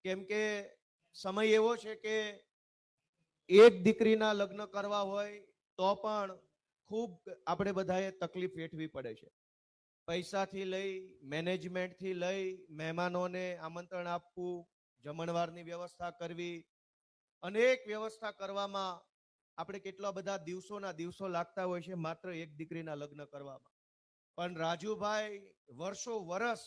કેમ કે સમય એવો છે કે એક દીકરીના લગ્ન કરવા હોય તો પણ ખૂબ આપણે બધાએ તકલીફ વેઠવી પડે છે. પૈસાથી લઈ, મેનેજમેન્ટથી લઈ, મહેમાનોને આમંત્રણ આપવું, જમણવારની વ્યવસ્થા કરવી, અનેક વ્યવસ્થા કરવામાં આપણે કેટલા બધા દિવસોના દિવસો લાગતા હોય છે માત્ર એક દીકરીના લગ્ન કરવામાં. પણ રાજુભાઈ વર્ષો વર્ષ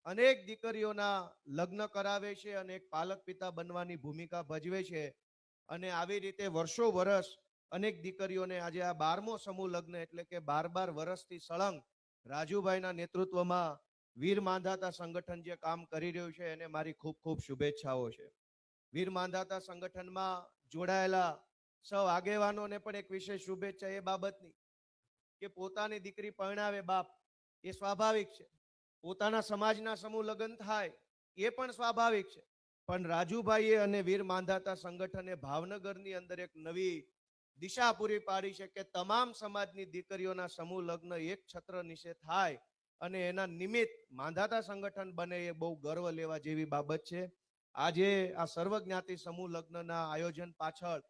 અનેક દીકરીઓના લગ્ન કરાવે છે અને એક પાલક પિતા બનવાની ભૂમિકા ભજવે છે. અને આવી રીતે વર્ષો વર્ષ અનેક દીકરીઓને આજે આ 12મો સમૂહ લગ્ન એટલે કે 12 વર્ષથી સળંગ રાજુભાઈના નેતૃત્વમાં વીર માંધાતા સંગઠન જે કામ કરી રહ્યું છે એને મારી ખૂબ ખૂબ શુભેચ્છાઓ છે. વીર માંધાતા સંગઠનમાં જોડાયેલા સૌ આગેવાનોને પણ એક વિશેષ શુભેચ્છા એ બાબતની કે પોતાની દીકરી પરણાવે બાપ એ સ્વાભાવિક છે, પોતાના સમાજના સમૂહ લગ્ન થાય એ પણ સ્વાભાવિક છે. પણ રાજુભાઈએ અને વીર માંધાતા સંગઠને ભાવનગરની અંદર એક નવી દિશા પૂરી પાડી છે કે તમામ સમાજની દીકરીઓના સમૂહ લગ્ન એક છત્ર નીચે થાય અને એના નિમિત્ત માંધાતા સંગઠન બને એ બહુ ગર્વ લેવા જેવી બાબત છે. આજે આ સર્વજ્ઞાતિ સમૂહ લગ્નના આયોજન પાછળ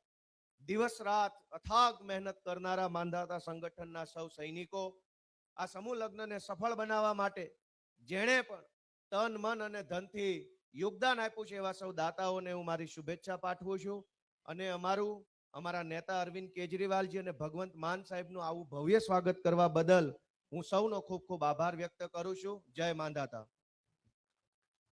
દિવસ રાત અથાગ મહેનત કરનારા માંધાતા સંગઠનના સૌ સૈનિકો, આ સમૂહ લગ્નને સફળ બનાવવા માટે જેણે પણ તન મન અને ધનથી યોગદાન આપ્યું છે એવા સૌ દાતાઓને હું મારી શુભેચ્છા પાઠવું છું. અને અમારા નેતા અરવિંદ કેજરીવાલજી અને ભગવંત માન સાહેબનું આવું ભવ્ય સ્વાગત કરવા બદલ હું સૌનો ખૂબ ખૂબ આભાર વ્યક્ત કરું છું. જય માંધાતા.